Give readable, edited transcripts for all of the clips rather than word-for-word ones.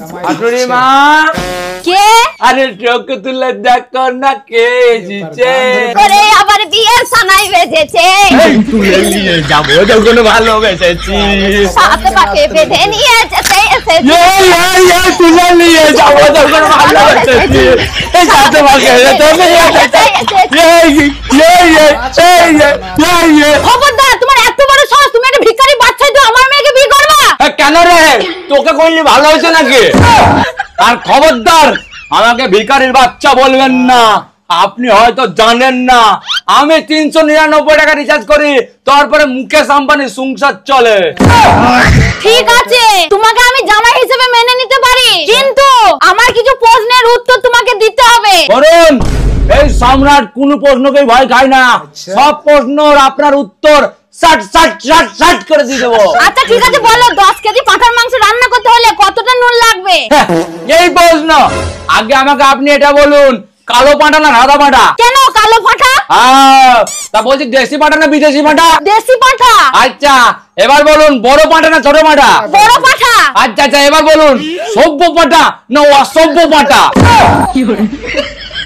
শাশুড়ি মা কে? আরে চোখ তুলে দেখো না কে এসেছে। ওরে আবার বিয়ের সানাই বেজেছে। এই তুলে নিয়ে যাবো যখন ভালোবেসেছি। সাথে পাকে বেঁধে নিয়ে যেতে এসেছে। এই তুলে নিয়ে যাবো যখন ভালোবেসেছি। এই সাথে পাকে বেঁধে নিয়ে যেতে খবরদার, তোমার এত বড় সাহস, তুমি একটা ভিখারি বাচ্চাই তো আমার মেয়েকে বিয়ে করবা? কেন রে, তোকে করলে ভালো হয়েছে নাকি? আর খবরদার আমাকে ভিখারির বাচ্চা বলবেন না। আপনি হয়তো জানেন না আমি 399 টাকা রিচার্জ করি, তারপরে মুকেশ আম্বানির সংসার চলে। ঠিক আছে, তোমাকে আমি জামাই হিসেবে মেনে নিতে পারি, কিন্তু আমার কিছু প্রশ্নের উত্তর তোমাকে দিতে হবে। করুন, এই সম্রাট কোন প্রশ্নকেই ভয় খায় না। সব প্রশ্নর আপনার উত্তর ষাট করে দিয়ে দেবো। আচ্ছা ঠিক আছে, বলো 10 কেজি পাঁঠার মাংস রান্না করতে হলে কতটা নুন লাগবে? এই প্রশ্ন আগে আমাকে আপনি এটা বলুন, কালো পাঁঠা না সাদা পাঁঠা? কেন কালো পাঁঠা? তা বলছি দেশি পাঁঠা না বিদেশি পাঁঠা? দেশি পাঁঠা। আচ্ছা এবার বলুন, বড় পাঁঠা না ছোট পাঁঠা? বড় পাঁঠা। আচ্ছা এবার বলুন, সভ্য পাঁঠা না অসভ্য পাঁঠা?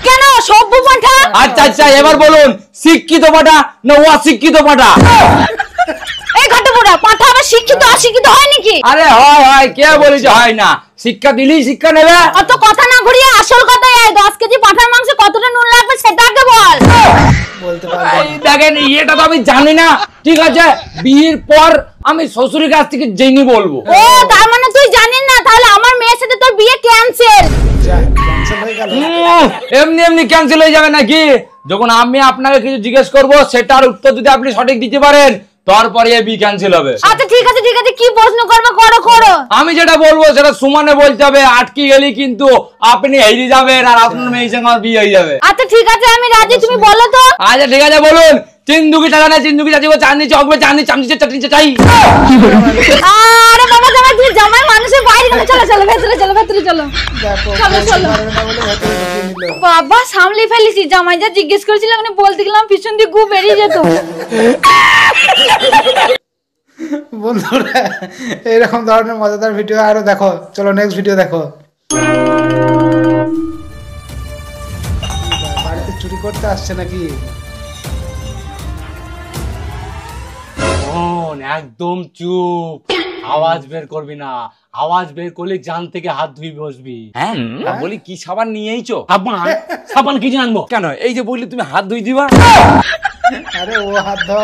কেন সভ্য পাঁঠা? আচ্ছা এবার বলুন, শিক্ষিত পাঁঠা না অশিক্ষিত পাঁঠা? এই ঘটবড়া, পাঁঠা আবার শিক্ষিত অশিক্ষিত হয় নাকি? আরে হয়, কে বলেছে হয় না? শিক্ষা দিলেই শিক্ষা নেবে। অত কথা না ঘুরিয়ে আসল কথাই আয়, 10 কেজি পাঁঠার মাংসে কতটা নুন লাগবে সেটা আগে বল। দেখেন এটা তো আমি জানি না। ঠিক আছে, বিয়ের পর আমি শ্বশুরের কাছ থেকে জেনে বলবো। ও তার মানে তুই জানিস না, তাহলে আমার মেয়ের সাথে তোর বিয়ে ক্যান্সেল। এমনি ক্যান্সেল হয়ে যাবে নাকি? যখন আমি আপনাকে কিছু জিজ্ঞেস করবো সেটার উত্তর যদি আপনি সঠিক দিতে পারেন তারপরে বি ক্যান্সেল হবে। আচ্ছা ঠিক আছে কি প্রশ্ন করবে করো। আমি যেটা বলবো সেটা সমানে বলতে হবে। আটকে গেলি কিন্তু আপনি হেরে যাবেন আর আপনার মেয়ের সঙ্গে আমার বিয়ে হয়ে যাবে। আচ্ছা ঠিক আছে আমি রাজি, তুমি বলো তো। আচ্ছা ঠিক আছে বলুন, চিন্দুকি টাকা না চিন্দুকি চাচিব চাঁদনি চকবে চাঁদনি চামচি চাটনি চাই। আরে বাবা জামাই, তুমি জামাই মানুষের বাইরে কেন? চলো ভেতরে চলো। চলো বাবা সামলে ফেলেছি, জামাই যা জিজ্ঞেস করেছিল মানে বলতে গেলাম পিছন দিয়ে গু বেরিয়ে যেত। বন্ধুরা এইরকম ধরনের মজাদার ভিডিও আরো দেখো, চলো নেক্সট ভিডিও দেখো। বাড়িতে চুরি করতে আসছে নাকি? একদম চুপ, আওয়াজ বের করবি না। আওয়াজ বের করলে জান থেকে হাত ধুই বসবি। হ্যাঁ বলি কি সাবান নিয়ে আইছো? সাবান কি জানবো কেন? এই যে বললি তুমি হাত ধুই দিবা। আরে ও হাত ধোয়া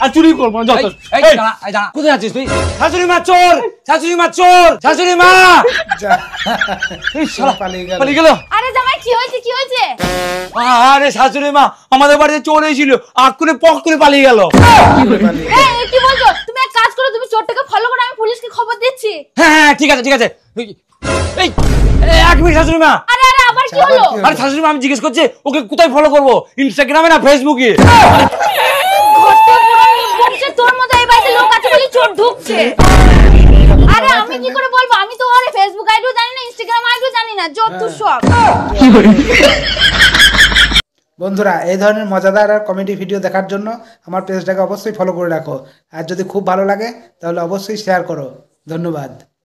আর চুরি করবো। কোথায় আছিস তুই? শাশুড়ি মা চোর, শাশুড়ি মা চোর, শাশুড়ি মা পালিয়ে গেল। আরে জামাই কি হয়েছে? আরে শাশুড়ি মা আমাদের বাড়িতে চোর এসেছিল, আকুরে পক করে পালিয়ে গেল। এই কি বলছো? তুমি এক কাজ করো, তুমি চোরটাকে ফলো করো, আমি পুলিশকে খবর দিচ্ছি। হ্যাঁ ঠিক আছে। এই 1 মিনিট শাশুড়ি মা। আরে আবার কি হলো? আরে শাশুড়ি মা আমি জিজ্ঞেস করছি ওকে কোথায় ফলো করবো, ইনস্টাগ্রামে না ফেসবুকে? তোর মতো এই বাড়িতে লোক আছে বলে চোর ঢুকছে। আরে আমি কি করে বলবো? আমি তো ওর ফেসবুক আইডিও জানি না, ইনস্টাগ্রাম আইডিও জানি না, যত সব। বন্ধুরা এই ধরনের মজাদার আর কমেডি ভিডিও দেখার জন্য আমার পেজটাকে অবশ্যই ফলো করে রাখো। আর যদি খুব ভালো লাগে তাহলে অবশ্যই শেয়ার করো। ধন্যবাদ।